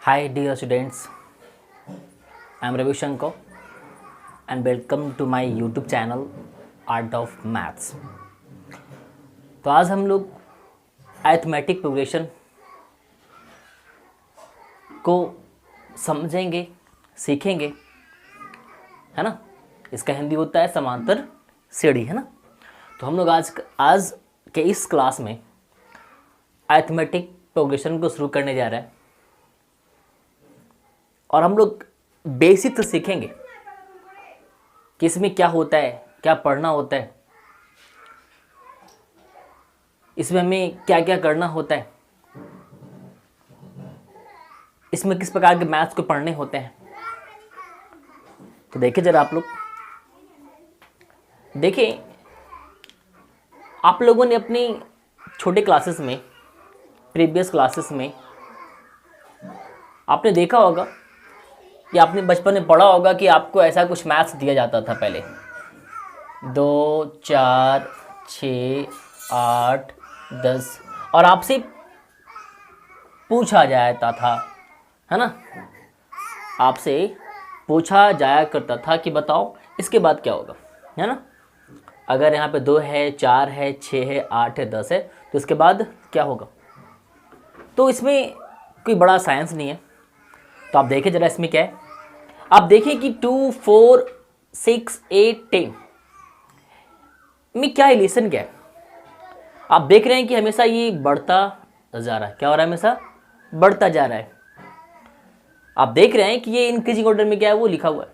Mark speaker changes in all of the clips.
Speaker 1: Hi dear students, I am Ravi Shankar and welcome to my YouTube channel Art of Maths। तो आज हम लोग arithmetic progression को समझेंगे, सीखेंगे, है ना। इसका हिंदी होता है समांतर सीढ़ी, है ना। तो हम लोग आज के इस क्लास में अरिथमेटिक प्रोग्रेशन को शुरू करने जा रहे हैं और हम लोग बेसिक से सीखेंगे कि इसमें क्या होता है, क्या पढ़ना होता है, इसमें हमें क्या क्या करना होता है, इसमें किस प्रकार के मैथ्स को पढ़ने होते हैं। तो देखिए जरा आप लोग, देखिए आप लोगों ने अपनी छोटे क्लासेस में, प्रीवियस क्लासेस में आपने देखा होगा कि आपने बचपन में पढ़ा होगा कि आपको ऐसा कुछ मैथ्स दिया जाता था पहले 2, 4, 6, 8, 10 और आपसे पूछा जाता था, है ना। आपसे पूछा जाया करता था कि बताओ इसके बाद क्या होगा, है ना। अगर यहाँ पे 2 है, 4 है, 6 है, 8 है, 10 है तो इसके बाद क्या होगा। तो इसमें कोई बड़ा साइंस नहीं है। तो आप देखिए जरा इसमें क्या है। आप देखिए कि 2, 4, 6, 8, 10 में क्या रिलेशन क्या है। आप देख रहे हैं कि हमेशा ये बढ़ता जा रहा है। क्या हो रहा है, हमेशा बढ़ता जा रहा है। आप देख रहे हैं कि ये इंक्रीजिंग ऑर्डर में क्या है वो लिखा हुआ है।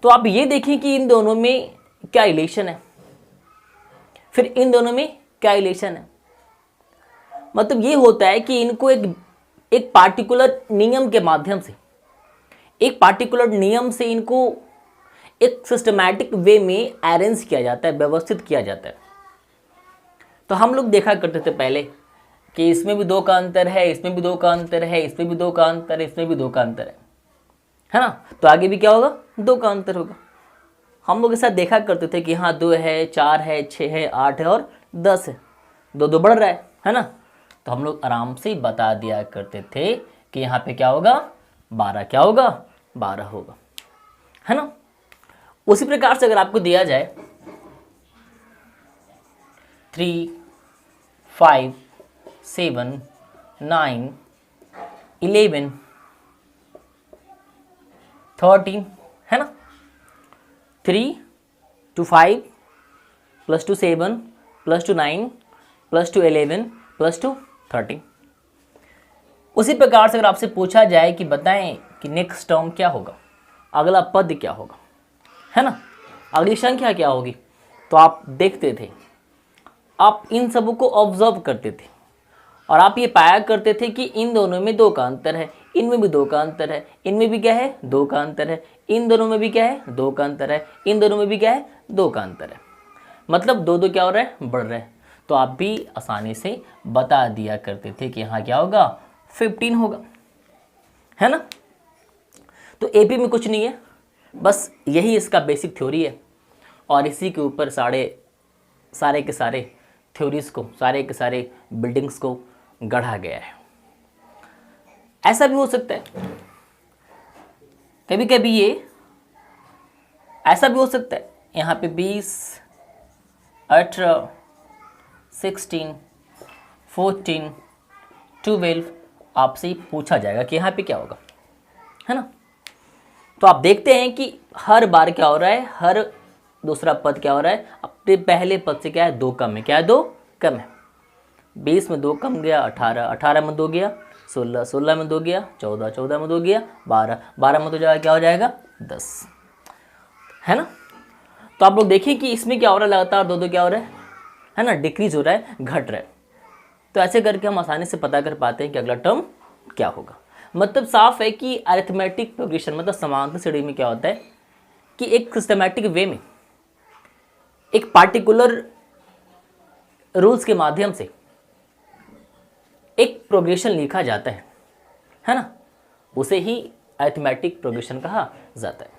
Speaker 1: तो आप ये देखें कि इन दोनों में क्या रिलेशन है, फिर इन दोनों में क्या रिलेशन है। मतलब ये होता है कि इनको एक पार्टिकुलर नियम के माध्यम से, एक पार्टिकुलर नियम से इनको एक सिस्टमैटिक वे में अरेंज किया जाता है, व्यवस्थित किया जाता है। तो हम लोग देखा करते थे पहले कि इसमें भी 2 का अंतर है, इसमें भी 2 का अंतर है, इसमें भी 2 का अंतर है, इसमें भी 2 का अंतर है ना। तो आगे भी क्या होगा, 2 का अंतर होगा। हम लोग ऐसा देखा करते थे कि हाँ 2 है, 4 है, 6 है, 8 है और 10 है, 2 बढ़ रहा है ना। तो हम लोग आराम से बता दिया करते थे कि यहाँ पे क्या होगा, 12 क्या होगा, 12 होगा, है ना। उसी प्रकार से अगर आपको दिया जाए 3, 5, 7, 9, 11, 13, है ना। 3 to 5 plus to 7 plus to 9 plus to 11 plus to 13। उसी प्रकार से अगर आपसे पूछा जाए कि बताएं कि नेक्स्ट टर्म क्या होगा, अगला पद क्या होगा, है ना, अगली संख्या क्या होगी, तो आप देखते थे, आप इन सबों को ऑब्जर्व करते थे और आप ये पाया करते थे कि इन दोनों में 2 का अंतर है, इनमें भी 2 का अंतर है, इनमें भी क्या है, 2 का अंतर है, इन दोनों में भी क्या है, 2 का अंतर है, इन दोनों में भी क्या है, 2 का अंतर है। मतलब 2 क्या हो रहा है, बढ़ रहा है। तो आप भी आसानी से बता दिया करते थे कि यहाँ क्या होगा, 15 होगा, है ना। तो एपी में कुछ नहीं है, बस यही इसका बेसिक थ्योरी है और इसी के ऊपर सारे के सारे थ्योरीज को, सारे के सारे बिल्डिंग्स को गढ़ा गया है। ऐसा भी हो सकता है कभी कभी, ये ऐसा भी हो सकता है यहाँ पे 20, 18, 16, 14, 12 आपसे पूछा जाएगा कि यहाँ पे क्या होगा, है ना। तो आप देखते हैं कि हर बार क्या हो रहा है, हर दूसरा पद क्या हो रहा है, अपने पहले पद से क्या है, 2 कम है। क्या है, 2 कम है। 20 में 2 कम गया, 18, 18 में 2 गया, 16, 16 में 2 गया, 14, 14 में 2 गया, 12, 12 में तो जाएगा, क्या हो जाएगा, 10, है ना। तो आप लोग देखिए कि इसमें क्या हो रहा है, लगातार 2 क्या हो रहा है ना, डिक्रीज हो रहा है, घट रहा है। तो ऐसे करके हम आसानी से पता कर पाते हैं कि अगला टर्म क्या होगा। मतलब साफ है कि अरिथमेटिक प्रोग्रेशन मतलब समांतर श्रेणी में क्या होता है कि एक सिस्टमैटिक वे में, एक पार्टिकुलर रूल्स के माध्यम से एक प्रोग्रेशन लिखा जाता है ना, उसे ही अरिथमेटिक प्रोग्रेशन कहा जाता है।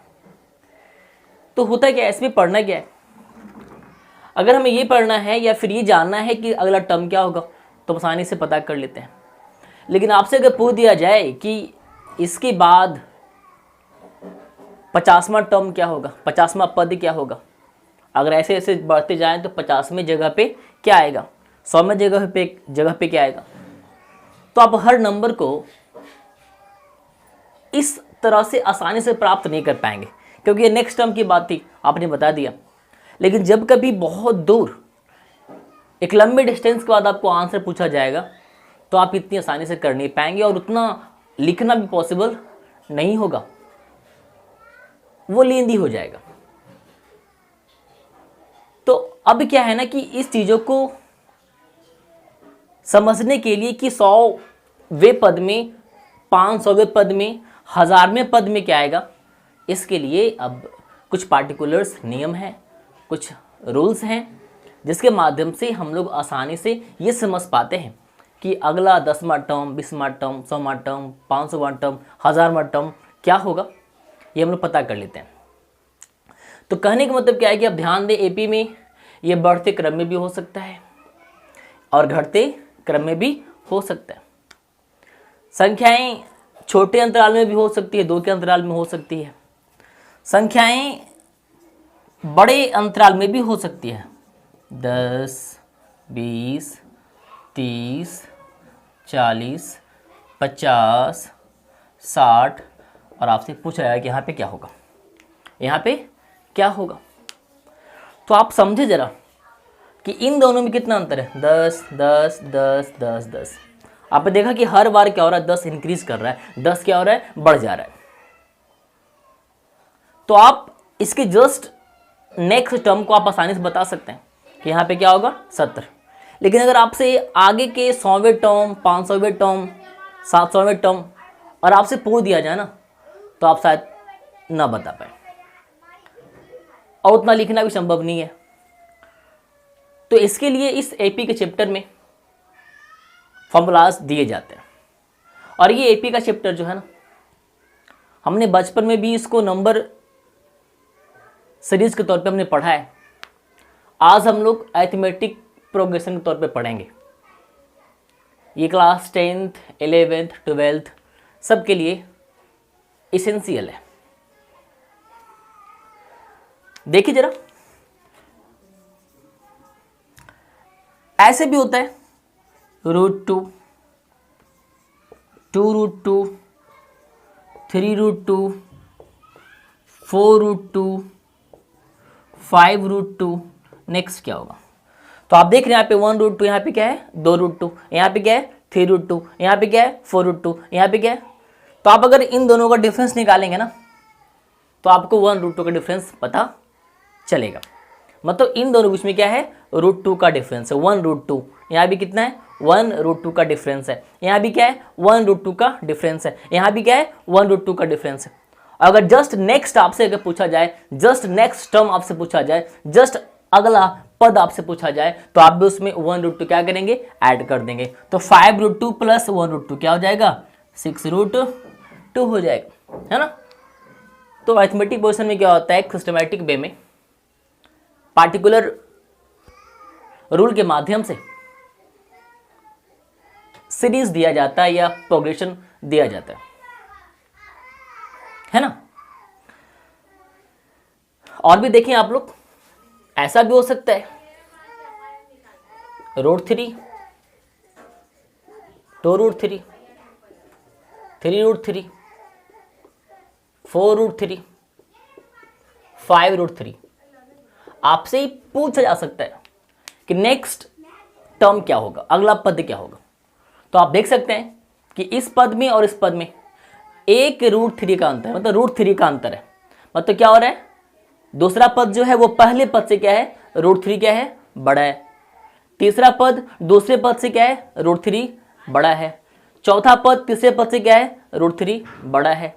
Speaker 1: तो होता क्या है, इसमें पढ़ना क्या है। अगर हमें ये पढ़ना है या फिर ये जानना है कि अगला टर्म क्या होगा तो आसानी से पता कर लेते हैं। लेकिन आपसे अगर पूछ दिया जाए कि इसके बाद 50वां टर्म क्या होगा, 50वां पद क्या होगा, अगर ऐसे ऐसे बढ़ते जाएं तो 50वें जगह पे क्या आएगा, 100वें जगह पे क्या आएगा। तो आप हर नंबर को इस तरह से आसानी से प्राप्त नहीं कर पाएंगे, क्योंकि ये नेक्स्ट टर्म की बात थी, आपने बता दिया। लेकिन जब कभी बहुत दूर एक लंबे डिस्टेंस के बाद आपको आंसर पूछा जाएगा तो आप इतनी आसानी से कर नहीं पाएंगे और उतना लिखना भी पॉसिबल नहीं होगा, वो लेंदी हो जाएगा। तो अब क्या है ना कि इस चीज़ों को समझने के लिए कि 100वें पद में, 500वें पद में, 1000वें पद में क्या आएगा, इसके लिए अब कुछ पार्टिकुलर्स नियम हैं, कुछ रूल्स हैं, जिसके माध्यम से हम लोग आसानी से ये समझ पाते हैं कि अगला 10वां टर्म, 20वां टर्म, 100वां टर्म, 500वां टर्म, 1000वां टर्म क्या होगा, ये हम लोग पता कर लेते हैं। तो कहने का मतलब क्या है कि अब ध्यान दें, एपी में ये बढ़ते क्रम में भी हो सकता है और घटते क्रम में भी हो सकता है। संख्याएं छोटे अंतराल में भी हो सकती है, 2 के अंतराल में हो सकती है। संख्याएं बड़े अंतराल में भी हो सकती है, 10, 20, 30, 40, 50, 60, और आपसे पूछा जाएगा कि यहाँ पे क्या होगा, यहाँ पे क्या होगा। तो आप समझे जरा कि इन दोनों में कितना अंतर है, 10, 10, 10, 10, 10। आपने देखा कि हर बार क्या हो रहा है, 10 इंक्रीज कर रहा है, 10 क्या हो रहा है, बढ़ जा रहा है। तो आप इसके जस्ट नेक्स्ट टर्म को आप आसानी से बता सकते हैं कि यहाँ पे क्या होगा, 70। लेकिन अगर आपसे आगे के 100वें टर्म, 500वें टर्म, 700वें टर्म और आपसे पूछ दिया जाए ना, तो आप शायद ना बता पाए और उतना लिखना भी संभव नहीं है। तो इसके लिए इस एपी के चैप्टर में फॉर्मूलाज दिए जाते हैं, और ये एपी का चैप्टर जो है ना, हमने बचपन में भी इसको नंबर सीरीज के तौर पे हमने पढ़ा है। आज हम लोग अरिथमेटिक प्रोग्रेशन के तौर पे पढ़ेंगे। ये क्लास 10th, 11th, 12th सबके लिए इसेंशियल है। देखिए जरा, ऐसे भी होता है √2, 2√2, 3√2, 4√2, 5√2। नेक्स्ट क्या होगा, तो आप देख रहे हैं यहाँ पे 1√2, यहाँ पे क्या है 2√2, यहाँ पे क्या है 3√2, यहाँ पे क्या है 4√2, यहाँ पे क्या है। तो आप अगर इन दोनों का डिफरेंस निकालेंगे ना, तो आपको 1√2 का डिफरेंस पता चलेगा। मतलब इन दोनों बीच में क्या है, √2 का डिफरेंस है, 1√2। यहाँ भी कितना है, 1√2 का डिफरेंस है। यहाँ भी क्या है, 1√2 का डिफरेंस है। यहाँ भी क्या है, 1√2 का डिफरेंस है। अगर जस्ट नेक्स्ट आपसे अगर पूछा जाए, जस्ट नेक्स्ट टर्म आपसे पूछा जाए, जस्ट अगला पद आपसे पूछा जाए, तो आप भी उसमें 1√2 क्या करेंगे, ऐड कर देंगे। तो 5√2 प्लस 1√2 क्या हो जाएगा, 6√2 हो जाएगा, है ना। तो अरिथमेटिक पोजीशन में क्या होता है, एक सिस्टमैटिक वे में पार्टिकुलर रूल के माध्यम से सीरीज दिया जाता है या प्रोग्रेशन दिया जाता है ना। और भी देखें आप लोग, ऐसा भी हो सकता है √3, 2√3, 3√3, 4√3, 5√3। आपसे ही पूछा जा सकता है कि नेक्स्ट टर्म क्या होगा, अगला पद क्या होगा। तो आप देख सकते हैं कि इस पद में और इस पद में एक √3 का अंतर है, मतलब √3 का अंतर है। मतलब क्या हो रहा है, दूसरा पद जो है वो पहले पद से क्या है, √3 क्या है, बड़ा है। तीसरा पद दूसरे पद से क्या है, √3 बड़ा है। चौथा पद तीसरे पद से क्या है, √3 बड़ा है।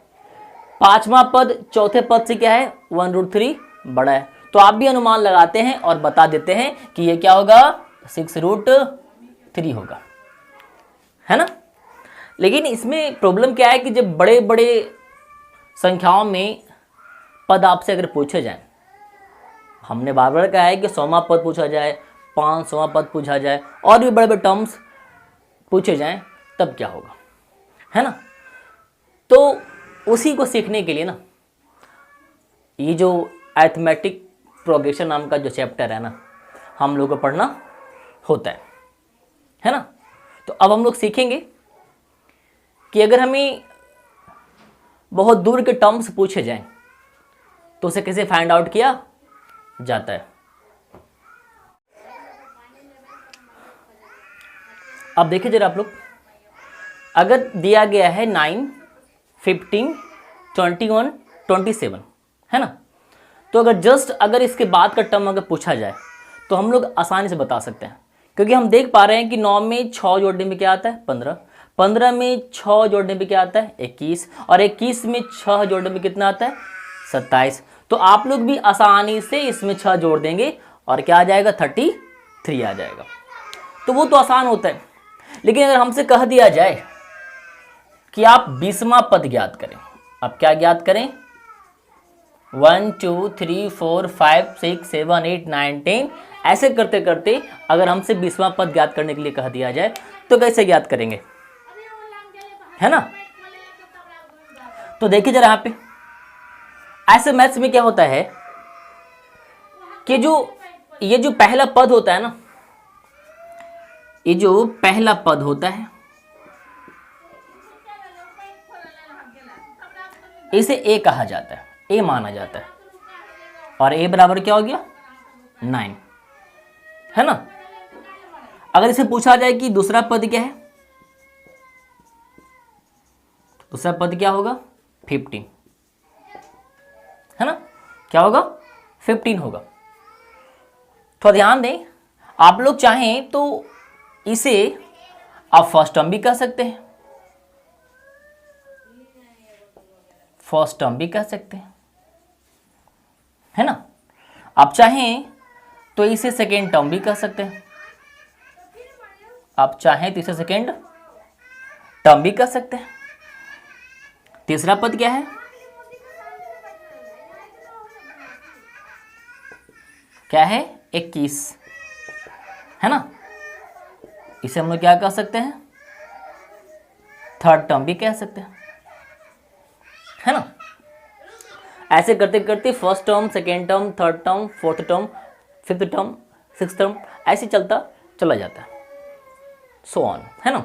Speaker 1: पांचवा पद चौथे पद से क्या है, 1√3 बड़ा है। तो आप भी अनुमान लगाते हैं और बता देते हैं कि ये क्या होगा, 6√3 होगा, है ना। लेकिन इसमें प्रॉब्लम क्या है कि जब बड़े बड़े संख्याओं में पद आपसे अगर पूछे जाएं, हमने बार बार कहा है कि 100वां पद पूछा जाए, 500वां पद पूछा जाए और भी बड़े बड़े टर्म्स पूछे जाएं, तब क्या होगा। है ना। तो उसी को सीखने के लिए ना ये जो अरिथमेटिक प्रोग्रेशन नाम का जो चैप्टर है ना, हम लोग को पढ़ना होता है ना। तो अब हम लोग सीखेंगे कि अगर हमें बहुत दूर के टर्म्स पूछे जाएं तो उसे कैसे फाइंड आउट किया जाता है। अब देखिए जरा आप लोग, अगर दिया गया है 9, 15, 21, 27, है ना, तो अगर इसके बाद का टर्म अगर पूछा जाए तो हम लोग आसानी से बता सकते हैं, क्योंकि हम देख पा रहे हैं कि 9 में 6 जोड़ने में क्या आता है 15, 15 में 6 जोड़ने में क्या आता है 21, और 21 में 6 जोड़ने में कितना आता है 27। तो आप लोग भी आसानी से इसमें 6 जोड़ देंगे और क्या आ जाएगा 33 आ जाएगा। तो वो तो आसान होता है, लेकिन अगर हमसे कह दिया जाए कि आप 20वां पद ज्ञात करें, अब क्या ज्ञात करें 1 2 3 4 5 6 7 8 9 10 ऐसे करते करते अगर हमसे 20वां पद ज्ञात करने के लिए कह दिया जाए तो कैसे ज्ञात करेंगे, है ना। तो देखिए जरा यहाँ पे ऐसे मैथ्स में क्या होता है कि ये जो पहला पद होता है ना, ये जो पहला पद होता है इसे ए कहा जाता है, ए माना जाता है, और ए बराबर क्या हो गया 9, है ना। अगर इसे पूछा जाए कि दूसरा पद क्या है, दूसरा पद क्या होगा 15, है ना, क्या होगा 15 होगा। तो ध्यान दें, आप लोग चाहें तो इसे आप फर्स्ट टर्म भी कह सकते हैं, फर्स्ट टर्म भी कह सकते हैं, है ना। आप चाहें तो इसे सेकेंड टर्म भी कह सकते हैं, आप चाहें तो इसे सेकेंड टर्म भी कह सकते हैं। तीसरा पद क्या है, क्या है 21, है ना, इसे हम लोग क्या कह सकते हैं थर्ड टर्म भी कह सकते हैं, है ना। ऐसे करते करते first term, second term, third term, fourth term, fifth term, sixth term ऐसे चलता चला जाता है, सो ऑन, है ना।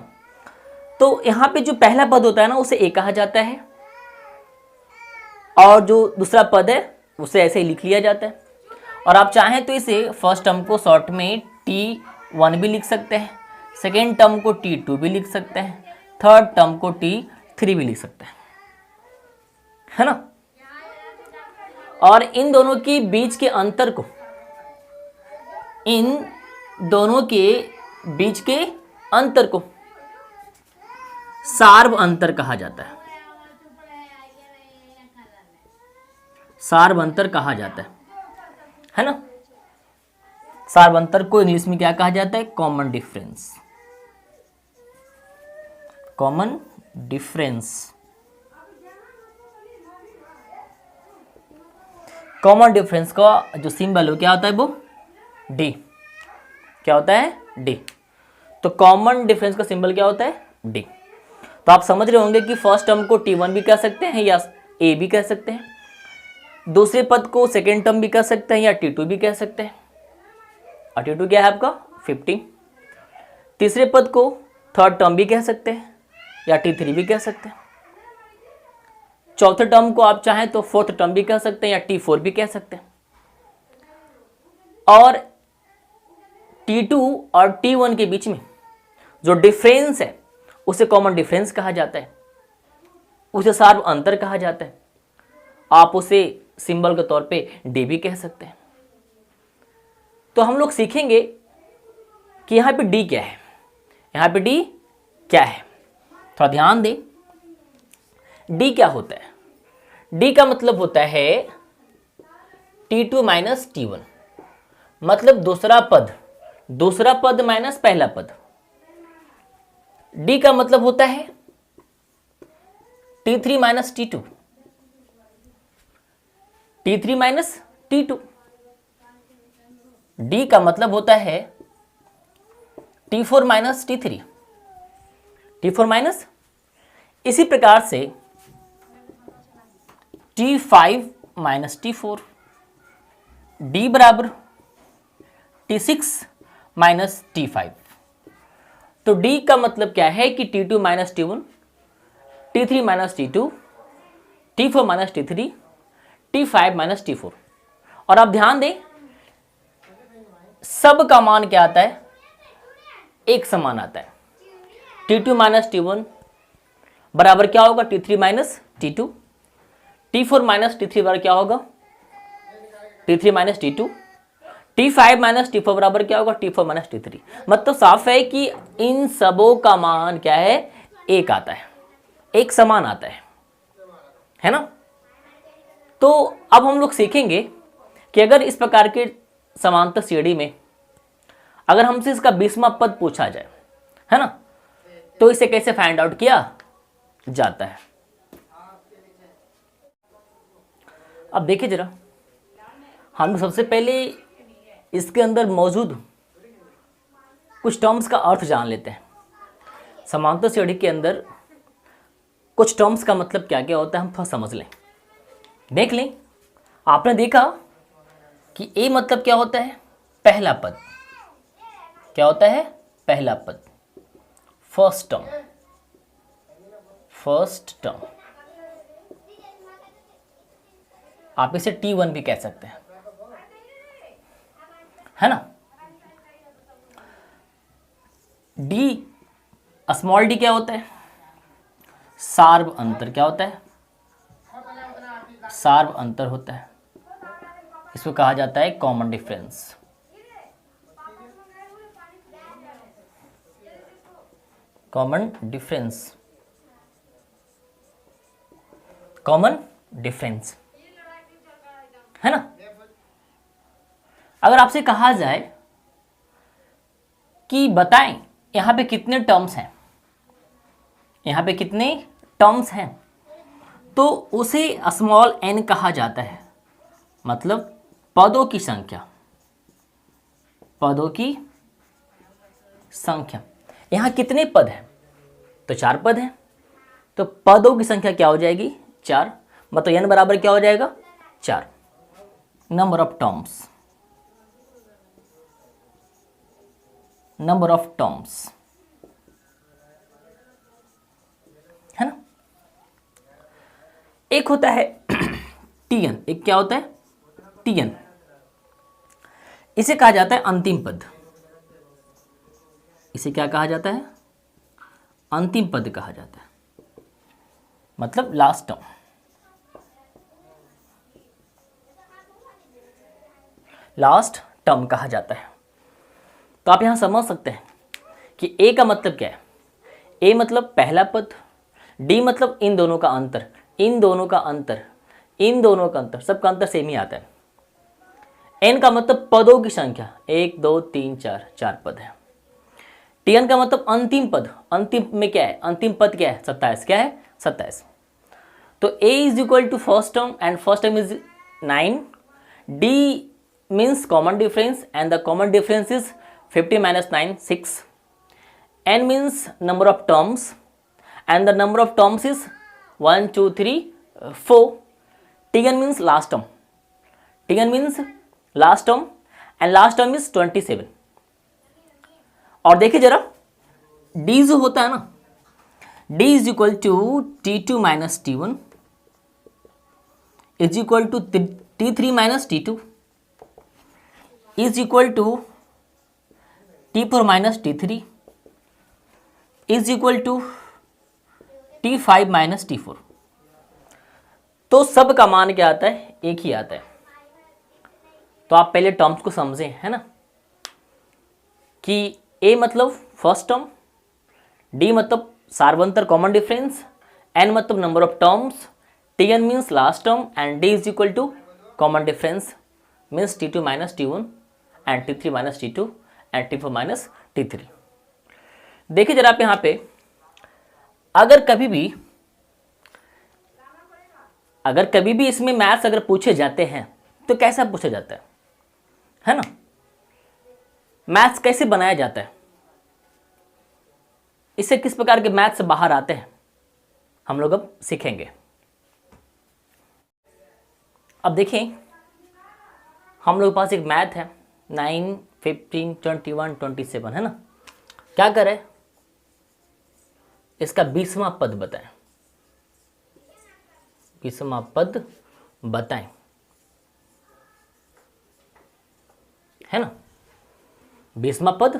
Speaker 1: तो यहाँ पे जो पहला पद होता है ना उसे ए कहा जाता है, और जो दूसरा पद है उसे ऐसे ही लिख लिया जाता है। और आप चाहें तो इसे फर्स्ट टर्म को शॉर्ट में T1 भी लिख सकते हैं, सेकेंड टर्म को T2 भी लिख सकते हैं, थर्ड टर्म को T3 भी लिख सकते हैं, है ना। और इन दोनों के बीच के अंतर को, इन दोनों के बीच के अंतर को सार्व अंतर कहा जाता है, सार्व अंतर कहा जाता है ना। सार्व अंतर को इंग्लिश में क्या कहा जाता है common difference, common difference. Common difference का जो सिंबल हो क्या होता है वो डी, क्या होता है डी। तो कॉमन डिफरेंस का सिंबल क्या होता है डी। तो आप समझ रहे होंगे कि फर्स्ट टर्म को T1 भी कह सकते हैं या ए भी कह सकते हैं, दूसरे पद को सेकेंड टर्म भी कह सकते हैं या T2 भी कह सकते हैं, और T2 क्या है आपका 15। तीसरे पद को थर्ड टर्म भी कह सकते हैं या T3 भी कह सकते हैं, चौथे टर्म को आप चाहें तो फोर्थ टर्म भी कह सकते हैं या T4 भी कह सकते हैं, और T2 और T1 के बीच में जो डिफरेंस है उसे कॉमन डिफरेंस कहा जाता है, उसे सार्व अंतर कहा जाता है। आप उसे सिंबल के तौर पे डी भी कह सकते हैं। तो हम लोग सीखेंगे कि यहाँ पे डी क्या है, यहाँ पे डी क्या है। थोड़ा ध्यान दें, डी क्या होता है। डी का मतलब होता है T2 माइनस T1, मतलब दूसरा पद माइनस पहला पद। डी का मतलब होता है T3 minus T2, T3 minus T2। D का मतलब होता है T4 minus T3, T4 minus इसी प्रकार से T5 माइनस T4, D बराबर T6 माइनस T5। तो D का मतलब क्या है कि T2 minus T1, T3 minus T2, T4 minus T3, T5 minus T4। और आप ध्यान दें, सब का मान क्या आता है? एक समान आता है। T2 माइनस T1 बराबर क्या होगा? T3 minus T2। T4 minus T3 बराबर क्या होगा? T3 minus T2। T5 minus T4 बराबर क्या होगा? T4 minus T3। मतलब साफ है कि इन सबों का मान क्या है? एक आता है, एक समान आता है ना? तो अब हम लोग सीखेंगे कि अगर इस प्रकार के समांतर श्रेणी में अगर हमसे इसका 20वां पद पूछा जाए, है ना, तो इसे कैसे फाइंड आउट किया जाता है। अब देखिए जरा, हम सबसे पहले इसके अंदर मौजूद कुछ टर्म्स का अर्थ जान लेते हैं। समांतर श्रेणी के अंदर कुछ टर्म्स का मतलब क्या क्या होता है हम थोड़ा समझ लें, देख लें। आपने देखा कि ए मतलब क्या होता है? पहला पद। क्या होता है? पहला पद, फर्स्ट टर्म। फर्स्ट टर्म आप इसे T1 भी कह सकते हैं, है ना। डी, स्मॉल डी क्या होता है? सार्व अंतर। क्या होता है? सार्व अंतर होता है। इसको कहा जाता है common difference. Common difference, common difference, है ना। अगर आपसे कहा जाए कि बताएं यहां पे कितने टर्म्स हैं, यहां पे कितने टर्म्स हैं, तो उसे स्मॉल n कहा जाता है। मतलब पदों की संख्या, पदों की संख्या। यहां कितने पद हैं? तो 4 पद हैं, तो पदों की संख्या क्या हो जाएगी? 4। मतलब n बराबर क्या हो जाएगा? 4। Number of terms, number of terms, है ना। एक होता है Tn। एक क्या होता है? Tn। इसे कहा जाता है अंतिम पद। इसे क्या कहा जाता है? अंतिम पद कहा जाता है, मतलब लास्ट टर्म। लास्ट टर्म कहा जाता है। तो आप यहां समझ सकते हैं कि ए का मतलब क्या है। ए मतलब पहला पद, डी मतलब इन दोनों का अंतर, इन दोनों का अंतर, इन दोनों का अंतर, सबका अंतर सेम ही आता है। एन का मतलब पदों की संख्या, 1 2 3 4, 4 पद है। टीएन का मतलब अंतिम पद, अंतिम में क्या है? अंतिम पद क्या है? 27। क्या है? 27। तो a is equal to first term and first term is 9। d means common difference and the common difference is 50 minus 9, 6. n means number of terms and the number of terms is 1 2 3 4. tn means last term, tn means last term and last term is 27. और देखिए जरा, d जो होता है ना, d is equal to t2 minus t1 is equal to t3 minus t2 is equal to t4 minus t3 is equal to t5 minus t4। तो सब का मान क्या आता है? एक ही आता है। तो आप पहले टर्म्स को समझें, है ना, कि a मतलब फर्स्ट टर्म, d मतलब सार्वंतर कॉमन डिफरेंस, n मतलब number of terms, tn means last term and d is equal to common difference means t2 minus t1 and t3 minus t2 and t4 minus t3। देखिए जरा आप यहाँ पे, अगर कभी भी इसमें मैथ्स अगर पूछे जाते हैं तो कैसा पूछा जाता है ना। मैथ्स कैसे बनाया जाता है, इससे किस प्रकार के मैथ्स बाहर आते हैं, हम लोग अब सीखेंगे। अब देखिए, हम लोग के पास एक मैथ है 9, 15, 21, 27 है ना। क्या करें, इसका 20वां पद बताएं, 20वां पद बताएं, है ना, 20वां पद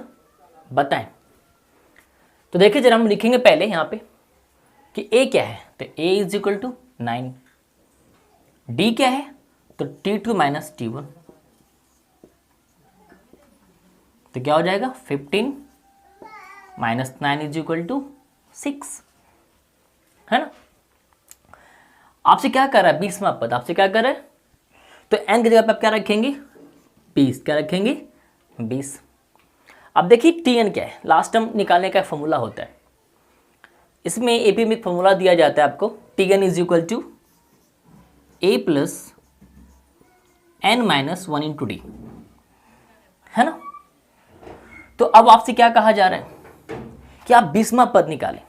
Speaker 1: बताएं। तो देखिए जरा, हम लिखेंगे पहले यहां पे कि a क्या है, तो a is equal to 9, d क्या है, तो t2 माइनस t1, तो क्या हो जाएगा 15 माइनस 9 इज इक्वल टू 6, है ना। आपसे क्या कर रहा है, 20वां पद आपसे क्या कर रहा है, तो n की जगह पे आप क्या रखेंगे 20, क्या रखेंगे 20। अब देखिए tn क्या है, लास्ट टर्म निकालने का फॉर्मूला होता है, इसमें एपी में फॉर्मूला दिया जाता है आपको, tn is equal to a plus n minus 1 into d, है ना। तो अब आपसे क्या कहा जा रहा है कि आप 20वां पद निकालें,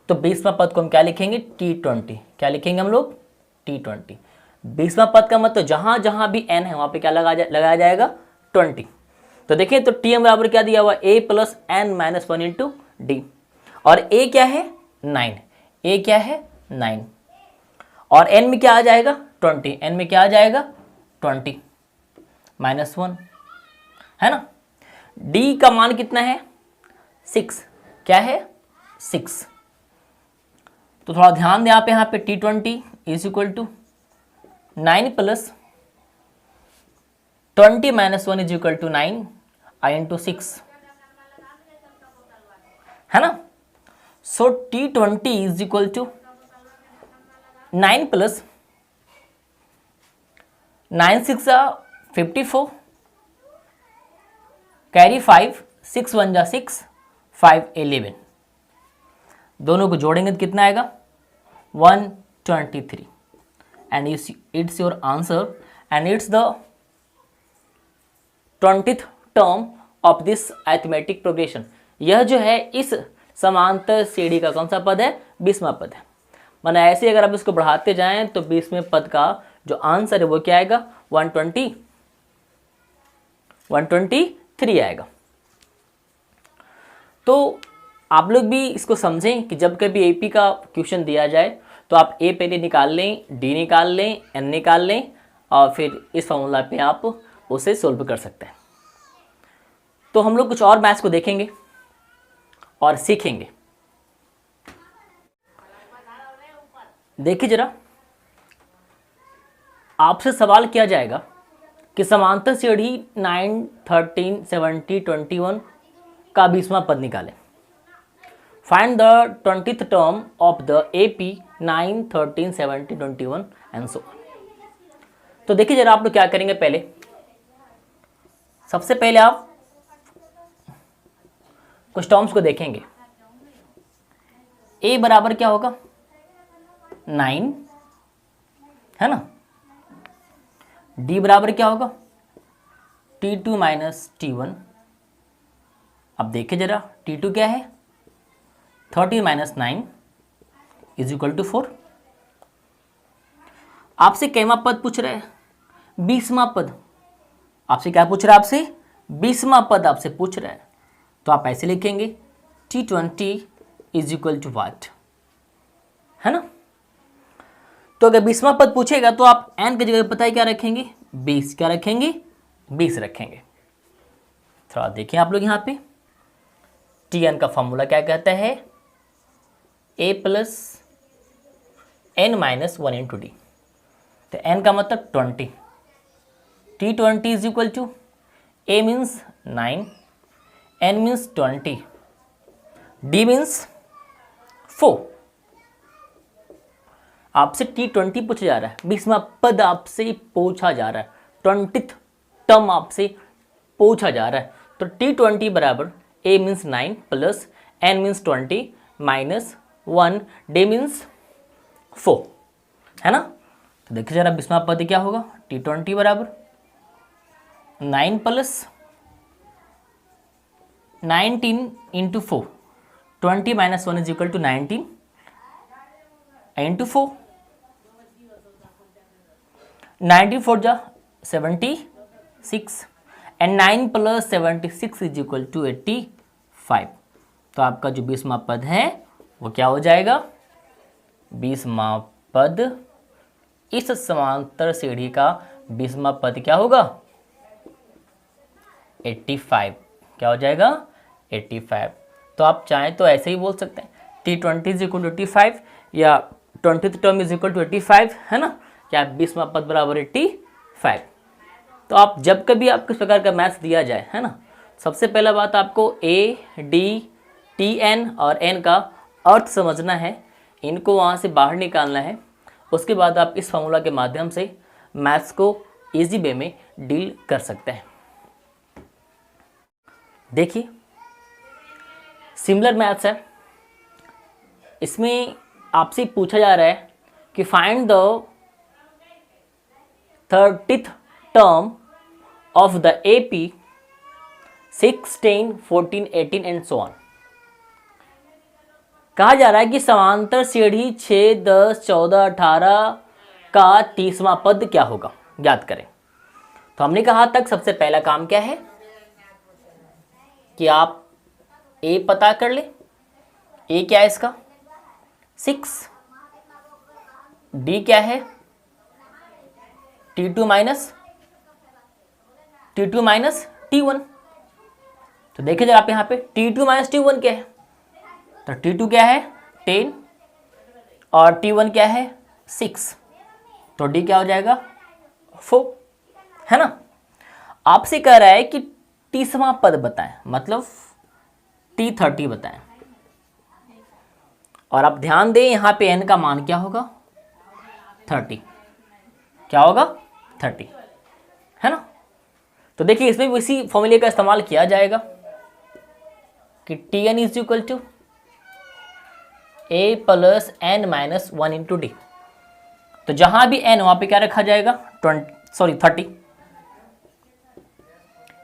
Speaker 1: तो 20वां पद को हम क्या लिखेंगे t20, क्या लिखेंगे हम लोग t20। 20वां पद का मतलब जहां जहां भी n है वहां पे क्या लगाया जाएगा 20। तो देखिए, तो tm बराबर क्या दिया हुआ a plus n minus 1 into D, और a क्या है 9, a क्या है 9, और n में क्या आ जाएगा 20, n में क्या आ जाएगा 20 माइनस 1, है ना। d का मान कितना है 6, क्या है 6। तो थोड़ा ध्यान दें आप यहाँ पे t20 is equal to 9 plus 20 minus 1 is equal to 9 आई इंटू 6, है ना। So t20 is equal to 9 plus 9 6 54, carry 5, 6 1 जा 6, 5 11, दोनों को जोड़ेंगे तो कितना आएगा 123, and it's your answer, and it's the 20th term of this arithmetic progression. यह जो है इस समांतर श्रेणी का कौन सा पद है 20वां पद है। माना ऐसे अगर आप इसको बढ़ाते जाएं तो 20वें पद का जो आंसर है वो क्या आएगा 123 आएगा। तो आप लोग भी इसको समझें कि जब कभी एपी का क्वेश्चन दिया जाए तो आप ए पहले निकाल लें, डी निकाल लें, एन निकाल लें, और फिर इस फॉर्मूला पे आप उसे सोल्व कर सकते हैं। तो हम लोग कुछ और मैथ्स को देखेंगे और सीखेंगे। देखिए जरा, आपसे सवाल किया जाएगा कि समांतर श्रेणी 9, 13, 70, 21 का 20वां पद निकालें। Find the 20th term of the AP 9, 13, 70, 21 and so on. तो देखिए जरा, आप लोग क्या करेंगे, पहले सबसे पहले आप कुछ टर्म्स को देखेंगे। A बराबर क्या होगा 9, है ना। D बराबर क्या होगा T2 माइनस T1। अब देखिए जरा, T2 क्या है 13 माइनस 9 इज इक्वल टू 4। आपसे कैमा पद पूछ रहे हैं 20वां पद, आपसे क्या पूछ रहा है, आपसे 20वां पद आपसे पूछ रहा है, तो आप ऐसे लिखेंगे T20 इज इक्वल टू वाट, है ना। तो अगर 20वां पद पूछेगा तो आप n की जगह पता है क्या रखेंगे 20, क्या रखेंगे 20 रखेंगे। थोड़ा देखिए आप लोग यहाँ पे, Tn का फॉर्मूला क्या कहता है a plus n minus 1 into D, तो n का मतलब 20, T20 is equal to a means 9, n means 20, d means 4। आपसे T20 पूछा जा रहा है, 20वां पद आपसे पूछा जा रहा है, 20th टर्म आपसे पूछा जा रहा है। तो T20 बराबर a means 9 plus n means 20 minus 1, d means 4, है ना। तो देखिए जरा 20वां पद क्या होगा, T20 बराबर 9 plus 19 into 4, 20 minus 1 is equal to 19, into 4, 94 जा 76 and 9 plus 76 is equal to 85। तो आपका जो 20वां पद है वो क्या हो जाएगा? 20वां पद, इस समांतर सीढ़ी का 20वां पद क्या होगा? 85। क्या हो जाएगा? 85। तो आप चाहें तो ऐसे ही बोल सकते हैं T20 इज इक्वल टू 85 या 20th term is equal to 85, है ना? क्या 20वां पद बराबर 85। तो आप जब कभी आपको इस प्रकार का मैथ्स दिया जाए, है ना, सबसे पहला बात आपको A, D, TN और N का अर्थ समझना है, इनको वहाँ से बाहर निकालना है। उसके बाद आप इस फॉर्मूला के माध्यम से मैथ्स को इजी वे में डील कर सकते हैं। देखिए सिमिलर मैथ्स है, इसमें आपसे पूछा जा रहा है कि find the 30th term of the AP 6, 10, 14, 18 and so on. कहा जा रहा है कि समांतर सीढ़ी 6, 10, 14, 18 का 30वां पद क्या होगा, ज्ञात करें। तो हमने कहा तक सबसे पहला काम क्या है कि आप A पता कर ले। A क्या है इसका? 6। D क्या है? T2 minus T1। तो देखिए जरा आप यहाँ पे T2 माइनस T1 क्या है? तो T2 क्या है? 10 और T1 क्या है? 6। तो D क्या हो जाएगा? 4, है ना? आपसे कह रहा है कि 30वां पद बताएं, मतलब T30 बताएं। और आप ध्यान दें यहाँ पे n का मान क्या होगा? 30। क्या होगा? 30, है ना? तो देखिए इसमें भी इसी फॉर्मूले का इस्तेमाल किया जाएगा कि Tn is equal to A plus n minus 1 into D. तो जहां भी n वहां पे क्या रखा जाएगा? 30।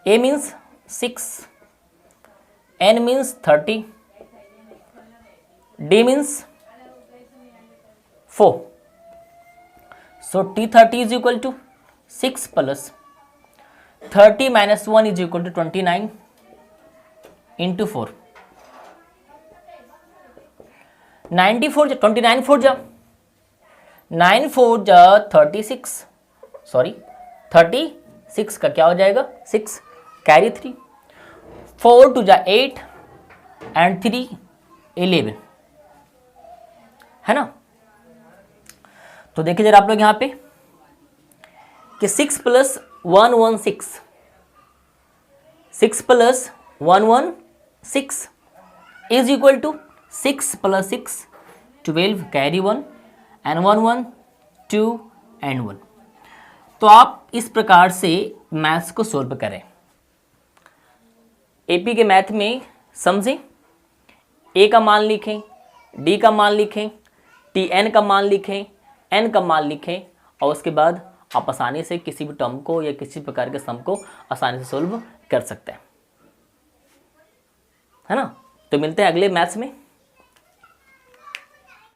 Speaker 1: A means 6, n means 30, D means 4। So T30 is equal to 6 plus 30 minus 1 is equal to 29 into 4। 94 29 4 जा 9 4 जा 36, सॉरी 36 का क्या हो जाएगा? 6 कैरी 3, 4 2 जा 8 एंड 3 11, है ना? तो देखिए जरा आप लोग यहाँ पे कि 6 plus 1 1 6, 6 plus 1 1 6 is equal to 6 plus 6 12 carry 1 and 1 1 2 and 1। तो आप इस प्रकार से मैथ्स को सोल्व करें। एपी के मैथ में समझें, ए का मान लिखें, डी का मान लिखें, टीएन का मान लिखें, एन का मान लिखें और उसके बाद आप आसानी से किसी भी टर्म को या किसी प्रकार के सम को आसानी से सोल्व कर सकते हैं, है ना? तो मिलते हैं अगले मैथ्स में।